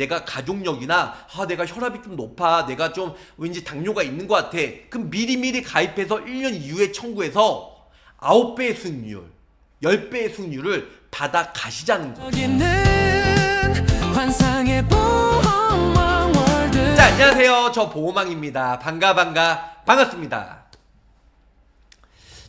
내가 가족력이나 내가 혈압이 좀 높아, 내가 좀 왠지 당뇨가 있는 것 같아, 그럼 미리미리 가입해서 1년 이후에 청구해서 9배의 수익률, 10배의 수익률을 받아 가시자는 거죠. 자, 안녕하세요. 저 보호망입니다. 반갑습니다.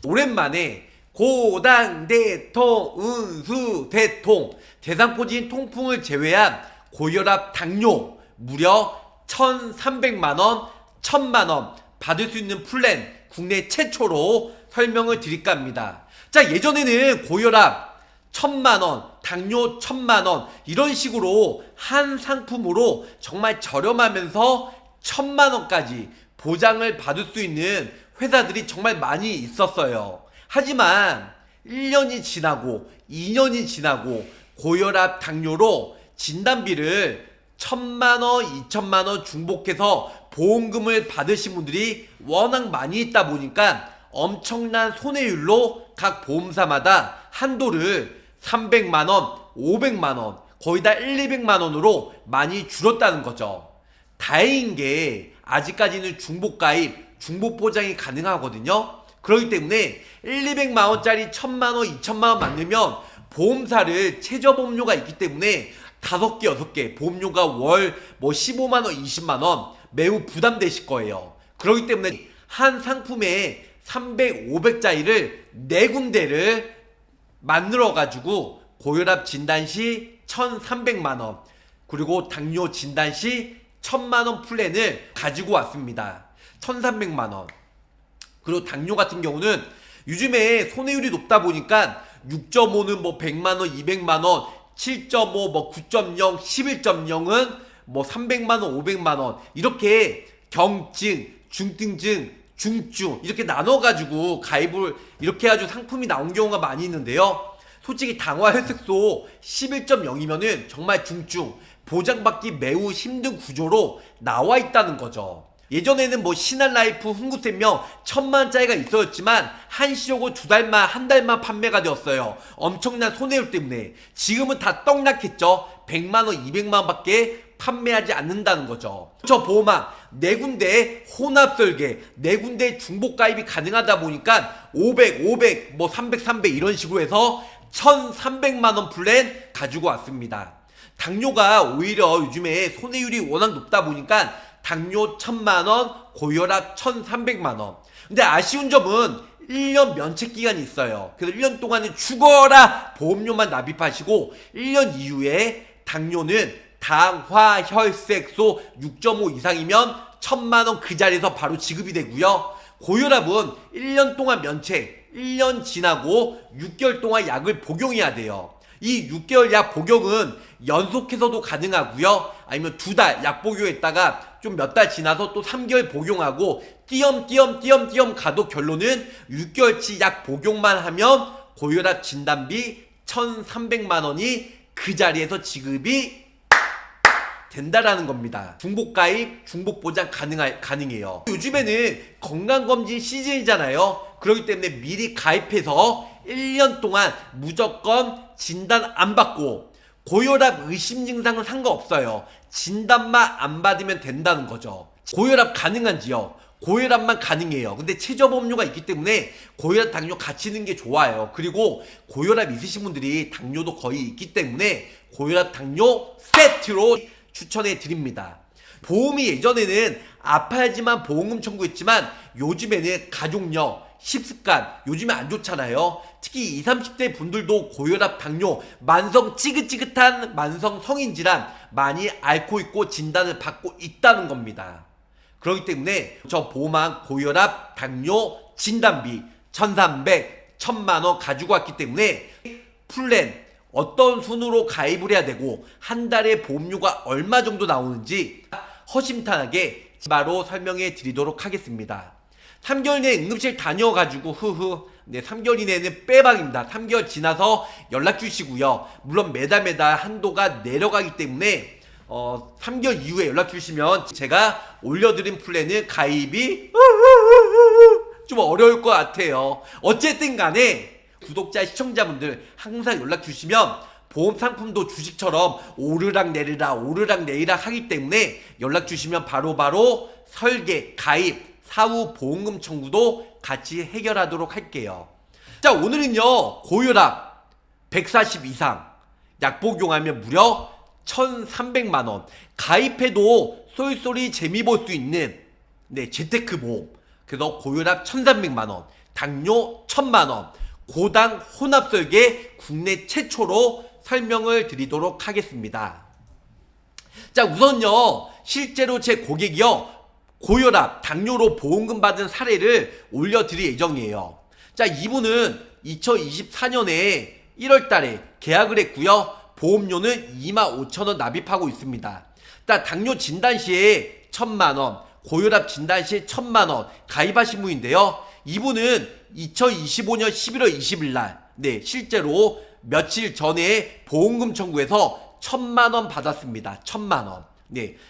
오랜만에 고당, 대통, 운수, 대통, 대상포진 통풍을 제외한 고혈압, 당뇨 무려 1,300만원, 1,000만원 받을 수 있는 플랜 국내 최초로 설명을 드릴까 합니다. 자, 예전에는 고혈압 1,000만원, 당뇨 1,000만원 이런 식으로 한 상품으로 정말 저렴하면서 1,000만원까지 보장을 받을 수 있는 회사들이 정말 많이 있었어요. 하지만 1년이 지나고 2년이 지나고 고혈압, 당뇨로 진단비를 1,000만원, 2,000만원 중복해서 보험금을 받으신 분들이 워낙 많이 있다 보니까 엄청난 손해율로 각 보험사마다 한도를 300만원, 500만원, 거의 다 200만원으로 많이 줄였다는 거죠. 다행인 게 아직까지는 중복가입, 중복보장이 가능하거든요. 그렇기 때문에 200만원짜리 1,000만원, 2,000만원 만들면 보험사를 최저보험료가 있기 때문에 5개, 6개 보험료가 월 15만원, 20만원 매우 부담되실 거예요. 그렇기 때문에 한 상품에 300, 500짜리를 4군데를 만들어가지고 고혈압 진단시 1,300만원, 그리고 당뇨 진단시 1,000만원 플랜을 가지고 왔습니다. 1,300만원. 그리고 당뇨 같은 경우는 요즘에 손해율이 높다 보니까 6.5는 100만원, 200만원, 7.5, 9.0, 11.0은 300만원, 500만원 이렇게 경증, 중증증, 중증 이렇게 나눠가지고 가입을 이렇게 해가지고 상품이 나온 경우가 많이 있는데요. 솔직히 당화혈색소 11.0이면은 정말 중증, 보장받기 매우 힘든 구조로 나와 있다는 거죠. 예전에는 신한라이프, 흥국생명 1,000만원짜리가 있었지만 한시적으로 2달만, 한 달만 판매가 되었어요. 엄청난 손해율 때문에. 지금은 다 떡락했죠. 100만원, 200만원 밖에 판매하지 않는다는 거죠. 저 보호망 4군데 혼합설계, 4군데 중복가입이 가능하다 보니까 500, 500, 300, 300 이런 식으로 해서 1,300만원 플랜 가지고 왔습니다. 당뇨가 오히려 요즘에 손해율이 워낙 높다 보니까 당뇨 1,000만원, 고혈압 1,300만원. 근데 아쉬운 점은 1년 면책기간이 있어요. 그래서 1년 동안은 죽어라 보험료만 납입하시고 1년 이후에 당뇨는 당화혈색소 6.5 이상이면 1,000만원 그 자리에서 바로 지급이 되고요. 고혈압은 1년 동안 면책, 1년 지나고 6개월 동안 약을 복용해야 돼요. 이 6개월 약 복용은 연속해서도 가능하고요. 아니면 2달 약 복용했다가 좀 몇 달 지나서 또 3개월 복용하고 띄엄띄엄 가도 결론은 6개월치 약 복용만 하면 고혈압 진단비 1,300만원이 그 자리에서 지급이 된다라는 겁니다. 중복가입, 중복보장 가능해요. 요즘에는 건강검진 시즌이잖아요. 그렇기 때문에 미리 가입해서 1년 동안 무조건 진단 안 받고 고혈압 의심 증상은 상관없어요. 진단만 안 받으면 된다는 거죠. 고혈압 가능한지요? 고혈압만 가능해요. 근데 최저보험료가 있기 때문에 고혈압, 당뇨 같이 있는 게 좋아요. 그리고 고혈압 있으신 분들이 당뇨도 거의 있기 때문에 고혈압, 당뇨 세트로 추천해 드립니다. 보험이 예전에는 아파야지만 보험금 청구했지만 요즘에는 가족력, 식습관 요즘에 안 좋잖아요. 특히 20, 30대 분들도 고혈압, 당뇨, 만성 찌긋찌긋한 만성 성인질환 많이 앓고 있고 진단을 받고 있다는 겁니다. 그렇기 때문에 저 보험왕 고혈압, 당뇨 진단비 1,300, 1,000만원 가지고 왔기 때문에 플랜 어떤 순으로 가입을 해야 되고 한 달에 보험료가 얼마 정도 나오는지 허심탄회하게 바로 설명해 드리도록 하겠습니다. 3개월 내에 응급실 다녀가지고 3개월 이내에는 빼박입니다. 3개월 지나서 연락 주시고요. 물론 매달 한도가 내려가기 때문에 3개월 이후에 연락 주시면 제가 올려드린 플랜은 가입이 좀 어려울 것 같아요. 어쨌든 간에 구독자, 시청자분들 항상 연락 주시면 보험 상품도 주식처럼 오르락 내리락 하기 때문에 연락 주시면 바로바로 설계, 가입, 사후 보험금 청구도 같이 해결하도록 할게요. 자, 오늘은요, 고혈압 140 이상 약 복용하면 무려 1,300만원, 가입해도 쏠쏠이 재미 볼 수 있는 재테크 보험. 그래서 고혈압 1,300만원, 당뇨 1,000만원, 고당 혼합 설계 국내 최초로 설명을 드리도록 하겠습니다. 자, 우선요, 실제로 제 고객이요, 고혈압, 당뇨로 보험금 받은 사례를 올려드릴 예정이에요. 자, 이분은 2024년에 1월달에 계약을 했고요. 보험료는 25,000원 납입하고 있습니다. 자, 당뇨 진단 시에 1,000만원, 고혈압 진단 시에 1,000만원 가입하신 분인데요. 이분은 2025년 11월 20일 날, 실제로 며칠 전에 보험금 청구해서 1,000만원 받았습니다. 1,000만원.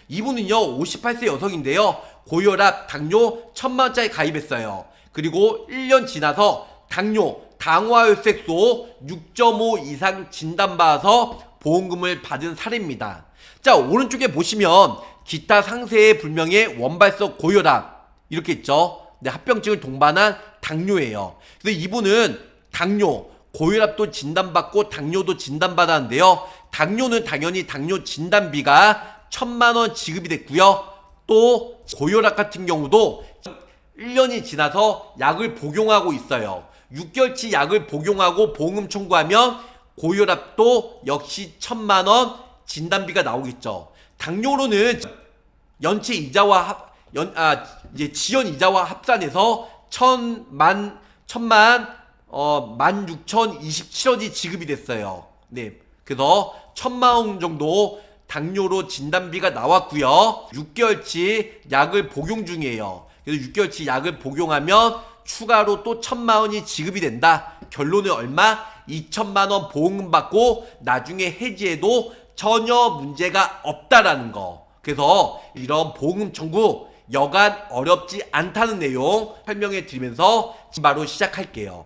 이분은요, 58세 여성인데요. 고혈압, 당뇨 1,000만원짜리 가입했어요. 그리고 1년 지나서 당뇨, 당화혈색소 6.5 이상 진단받아서 보험금을 받은 사례입니다. 자, 오른쪽에 보시면 기타 상세에 불명의 원발성 고혈압 이렇게 있죠. 합병증을 동반한 당뇨예요. 그래서 이분은 당뇨, 고혈압도 진단받고 당뇨도 진단받았는데요. 당뇨는 당연히 당뇨 진단비가 1,000만원 지급이 됐고요. 또 고혈압 같은 경우도 1년이 지나서 약을 복용하고 있어요. 6개월치 약을 복용하고 보험금 청구하면 고혈압도 역시 1,000만원 진단비가 나오겠죠. 당뇨로는 연체 이자와 지연 이자와 합산해서 16,027원이 지급이 됐어요. 그래서 1,000만원 정도 당뇨로 진단비가 나왔고요. 6개월치 약을 복용 중이에요. 그래서 6개월치 약을 복용하면 추가로 또 1,000만원이 지급이 된다. 결론은 얼마? 2,000만원 보험금 받고 나중에 해지해도 전혀 문제가 없다라는 거. 그래서 이런 보험금 청구 여간 어렵지 않다는 내용 설명해 드리면서 지금 바로 시작할게요.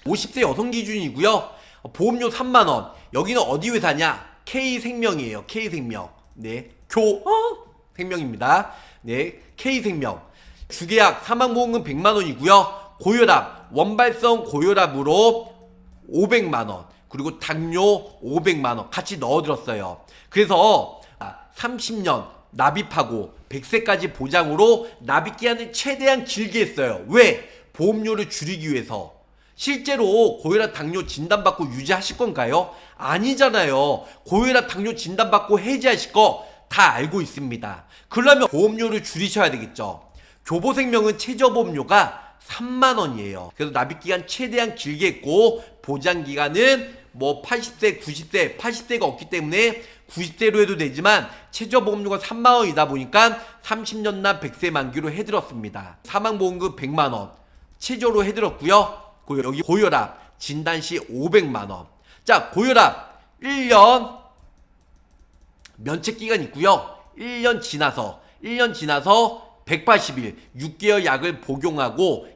50세 여성 기준이고요. 보험료 3만원. 여기는 어디 회사냐? K생명이에요. K생명. 생명입니다. K생명. 주계약 사망보험금 100만원이고요. 고혈압, 원발성 고혈압으로 500만원, 그리고 당뇨 500만원 같이 넣어들었어요. 그래서 30년 납입하고 100세까지 보장으로 납입기한을 최대한 길게 했어요. 왜? 보험료를 줄이기 위해서. 실제로 고혈압 당뇨 진단받고 유지하실 건가요? 아니잖아요. 고혈압 당뇨 진단받고 해지하실 거 다 알고 있습니다. 그러려면 보험료를 줄이셔야 되겠죠. 교보생명은 최저보험료가 3만원이에요. 그래서 납입기간 최대한 길게 했고 보장기간은 80세, 90세, 80세가 없기 때문에 90세로 해도 되지만 최저보험료가 3만원이다 보니까 30년 납 100세 만기로 해드렸습니다. 사망보험금 100만원 최저로 해드렸고요. 여기 고혈압 진단시 500만원. 자, 고혈압 1년 면책기간 있고요. 1년 지나서 180일 6개월 약을 복용하고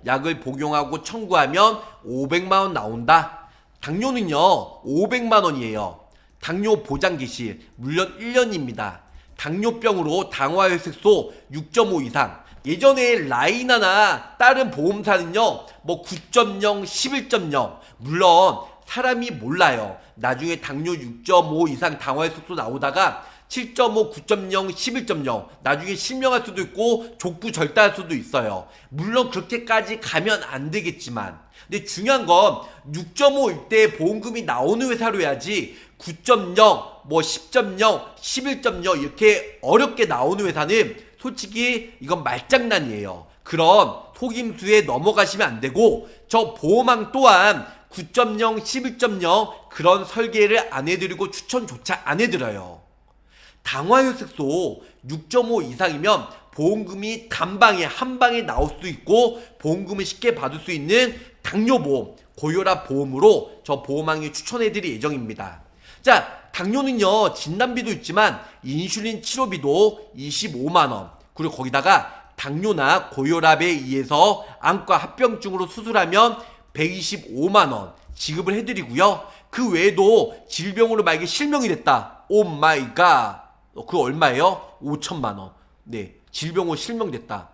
청구하면 500만원 나온다. 당뇨는요 500만원이에요. 당뇨 보장기실 물론 1년입니다. 당뇨병으로 당화혈색소 6.5 이상. 예전에 라이나나 다른 보험사는요 9.0, 11.0 물론 사람이 몰라요. 나중에 당뇨 6.5 이상 당화혈색소 나오다가 7.5, 9.0, 11.0 나중에 실명할 수도 있고 족부 절단할 수도 있어요. 물론 그렇게까지 가면 안 되겠지만 근데 중요한 건 6.5일 때 보험금이 나오는 회사로 해야지 9.0, 10.0, 11.0 이렇게 어렵게 나오는 회사는 솔직히 이건 말장난이에요. 그런 속임수에 넘어가시면 안 되고 저 보험왕 또한 9.0, 11.0 그런 설계를 안 해드리고 추천조차 안 해드려요. 당화혈색소 6.5 이상이면 보험금이 단방에 한방에 나올 수도 있고 보험금을 쉽게 받을 수 있는 당뇨보험, 고혈압 보험으로 저 보험왕이 추천해드릴 예정입니다. 자, 당뇨는요 진단비도 있지만 인슐린 치료비도 25만원 그리고 거기다가 당뇨나 고혈압에 의해서 안과 합병증으로 수술하면 125만원 지급을 해드리고요. 그 외에도 질병으로 만약에 실명이 됐다. 오 마이 갓. 그거 얼마예요? 5천만 원. 네. 질병으로 실명됐다.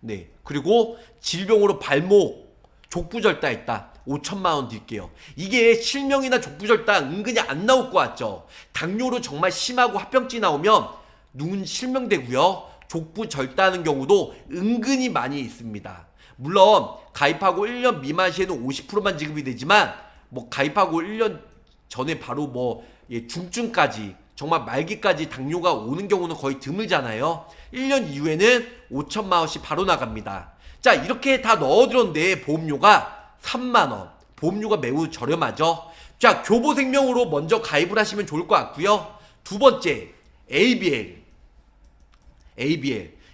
네. 그리고 질병으로 발목 족부절다했다. 5천만 원 드릴게요. 이게 실명이나 족부절다 은근히 안 나올 것 같죠? 당뇨로 정말 심하고 합병증이 나오면 눈 실명되고요. 족부절다하는 경우도 은근히 많이 있습니다. 물론 가입하고 1년 미만 시에는 50%만 지급이 되지만 뭐 가입하고 1년 전에 바로 중증까지 정말 말기까지 당뇨가 오는 경우는 거의 드물잖아요. 1년 이후에는 5천만 원씩 바로 나갑니다. 자, 이렇게 다 넣어들었는데 보험료가 3만 원. 보험료가 매우 저렴하죠. 자, 교보생명으로 먼저 가입을 하시면 좋을 것 같고요. 두 번째, ABL.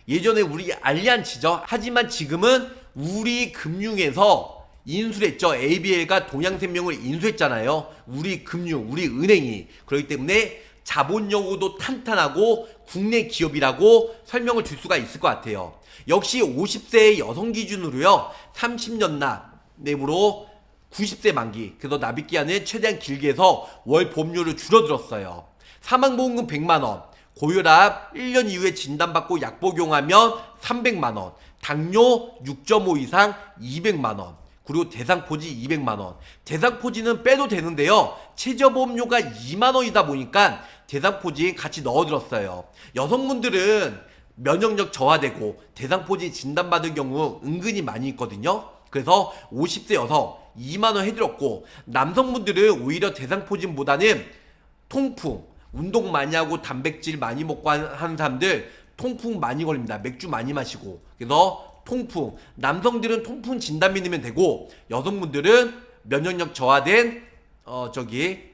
예전에 우리 알리안츠죠. 하지만 지금은 우리금융에서 인수를 했죠. ABL과 동양생명을 인수했잖아요. 우리금융, 우리은행이. 그렇기 때문에 자본력도 탄탄하고 국내 기업이라고 설명을 줄 수가 있을 것 같아요. 역시 50세의 여성 기준으로요. 30년 납으로 90세 만기. 그래서 납입기한을 최대한 길게 해서 월 보험료를 줄어들었어요. 사망보험금 100만원. 고혈압 1년 이후에 진단받고 약 복용하면 300만원. 당뇨 6.5 이상 200만원. 그리고 대상포지 200만원. 대상포지는 빼도 되는데요. 최저보험료가 2만원이다 보니까 대상포지 같이 넣어들었어요. 여성분들은 면역력 저하되고 대상포지 진단받은 경우 은근히 많이 있거든요. 그래서 50세 여성 2만원 해드렸고, 남성분들은 오히려 대상포진보다는 통풍, 운동 많이 하고 단백질 많이 먹고 하는 사람들 통풍 많이 걸립니다. 맥주 많이 마시고. 그래서 통풍, 남성들은 통풍 진단 믿으면 되고, 여성분들은 면역력 저하된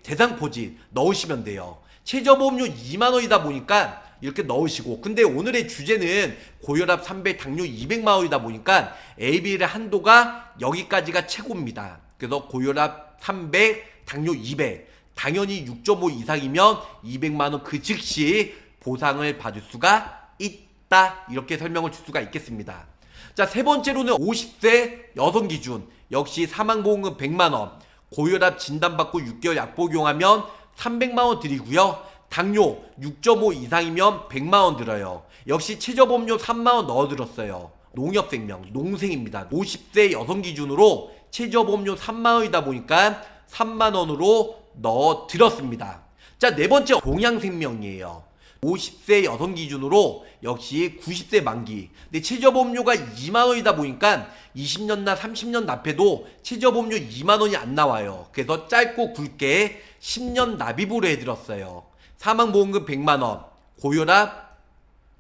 대상포진 넣으시면 돼요. 최저보험료 2만원이다 보니까 이렇게 넣으시고, 근데 오늘의 주제는 고혈압 300, 당뇨 200만원이다 보니까 ABL의 한도가 여기까지가 최고입니다. 그래서 고혈압 300, 당뇨 200, 당연히 6.5 이상이면 200만원 그 즉시 보상을 받을 수가 있다. 이렇게 설명을 줄 수가 있겠습니다. 자, 세 번째로는 50세 여성 기준. 역시 사망보험금 100만원. 고혈압 진단받고 6개월 약 복용하면 300만원 드리고요. 당뇨 6.5 이상이면 100만원 들어요. 역시 최저보험료 3만원 넣어들었어요. 농협생명, 농생입니다. 50세 여성 기준으로 최저보험료 3만원이다 보니까 3만원으로 넣어들었습니다. 자, 네 번째 동양생명이에요. 50세 여성 기준으로 역시 90세 만기. 근데 최저보험료가 2만원이다 보니까 20년나 30년 납해도 최저보험료 2만원이 안 나와요. 그래서 짧고 굵게 10년 납입으로 해드렸어요. 사망보험금 100만원, 고혈압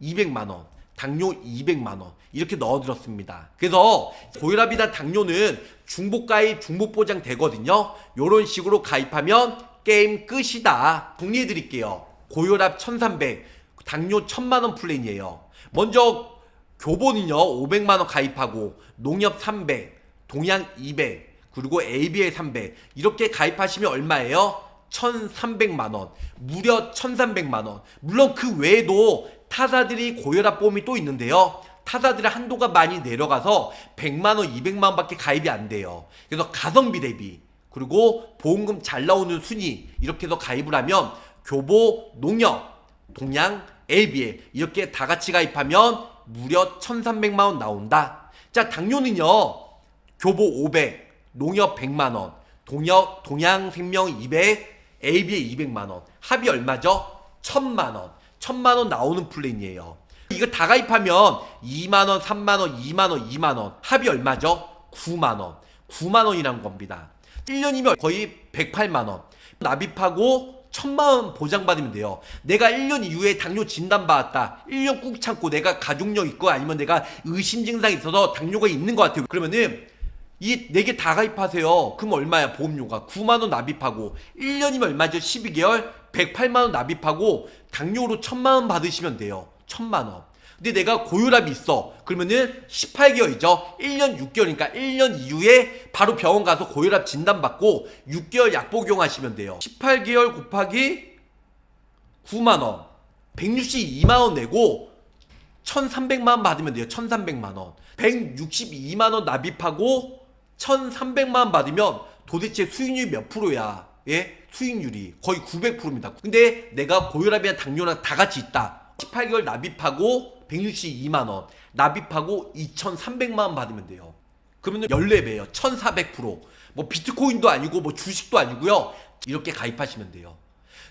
200만원, 당뇨 200만원 이렇게 넣어들었습니다. 그래서 고혈압이나 당뇨는 중복가입, 중복보장 되거든요. 요런 식으로 가입하면 게임 끝이다. 정리해드릴게요. 고혈압 1300, 당뇨 1000만원 플랜이에요. 먼저 교보는요 500만원 가입하고, 농협 300, 동양 200, 그리고 ABL 300 이렇게 가입하시면 얼마예요? 1300만원. 무려 1300만원. 물론 그 외에도 타사들이 고혈압 보험이 또 있는데요. 타사들의 한도가 많이 내려가서 100만원, 200만원 밖에 가입이 안 돼요. 그래서 가성비 대비, 그리고 보험금 잘 나오는 순위, 이렇게 해서 가입을 하면 교보, 농협, 동양, ABL 이렇게 다 같이 가입하면 무려 1300만원 나온다. 자, 당뇨는요 교보 500, 농협 100만원, 동양생명 200, ABL 200만원. 합이 얼마죠? 1000만원. 1000만원 나오는 플랜이에요. 이거 다 가입하면 2만원, 3만원, 2만원, 2만원. 합이 얼마죠? 9만원. 9만원이란 겁니다. 1년이면 거의 108만원. 납입하고 1000만원 보장받으면 돼요. 내가 1년 이후에 당뇨 진단받았다. 1년 꾹 참고 내가 가족력 있고 아니면 내가 의심 증상이 있어서 당뇨가 있는 것 같아요. 그러면은 이 4개 다 가입하세요. 그럼 얼마야? 보험료가 9만원 납입하고, 1년이면 얼마죠? 12개월 108만원 납입하고 당뇨로 1000만원 받으시면 돼요. 1000만원. 근데 내가 고혈압이 있어. 그러면은 18개월이죠. 1년 6개월이니까 1년 이후에 바로 병원 가서 고혈압 진단받고 6개월 약 복용하시면 돼요. 18개월 곱하기 9만원 162만원 내고 1300만원 받으면 돼요. 1300만원 162만원 납입하고 1300만원 받으면 도대체 수익률이 몇 프로야? 예? 수익률이 거의 900%입니다. 근데 내가 고혈압이나 당뇨랑 다 같이 있다. 18개월 납입하고 162만원, 납입하고 2,300만원 받으면 돼요. 그러면 14배예요. 1,400%. 뭐 비트코인도 아니고 뭐 주식도 아니고요. 이렇게 가입하시면 돼요.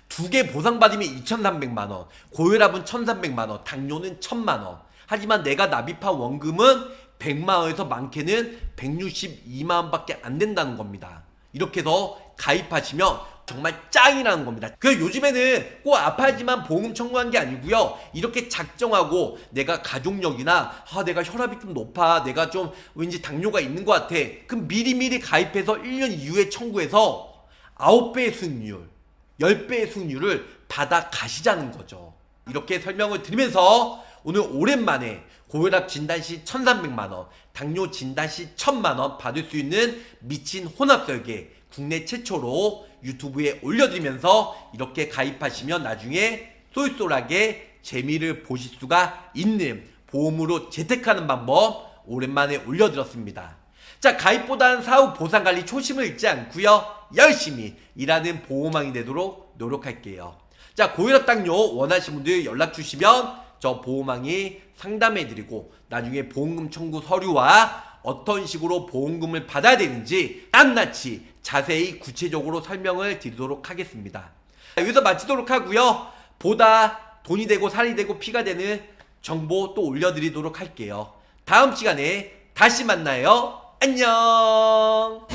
두 개 보상받으면 2,300만원, 고혈압은 1,300만원, 당뇨는 1,000만원. 하지만 내가 납입한 원금은 100만원에서 많게는 162만원밖에 안 된다는 겁니다. 이렇게 해서 가입하시면 정말 짱이라는 겁니다. 그 요즘에는 꼭 아파야지만 보험 청구한 게 아니고요. 이렇게 작정하고 내가 가족력이나 내가 혈압이 좀 높아, 내가 좀 왠지 당뇨가 있는 것 같아. 그럼 미리미리 가입해서 1년 이후에 청구해서 9배의 수익률, 10배의 수익률을 받아 가시자는 거죠. 이렇게 설명을 드리면서 오늘 오랜만에 고혈압 진단 시 1,300만원, 당뇨 진단 시 1,000만원 받을 수 있는 미친 혼합설계 국내 최초로 유튜브에 올려드리면서 이렇게 가입하시면 나중에 쏠쏠하게 재미를 보실 수가 있는 보험으로 재테크하는 방법 오랜만에 올려드렸습니다. 자, 가입보다는 사후 보상관리 초심을 잃지 않고요, 열심히 일하는 보호망이 되도록 노력할게요. 자, 고혈압 당뇨 원하시는 분들 연락 주시면 저 보호망이 상담해드리고 나중에 보험금 청구 서류와 어떤 식으로 보험금을 받아야 되는지 낱낱이 자세히 구체적으로 설명을 드리도록 하겠습니다. 여기서 마치도록 하고요. 보다 돈이 되고 살이 되고 피가 되는 정보 또 올려드리도록 할게요. 다음 시간에 다시 만나요. 안녕.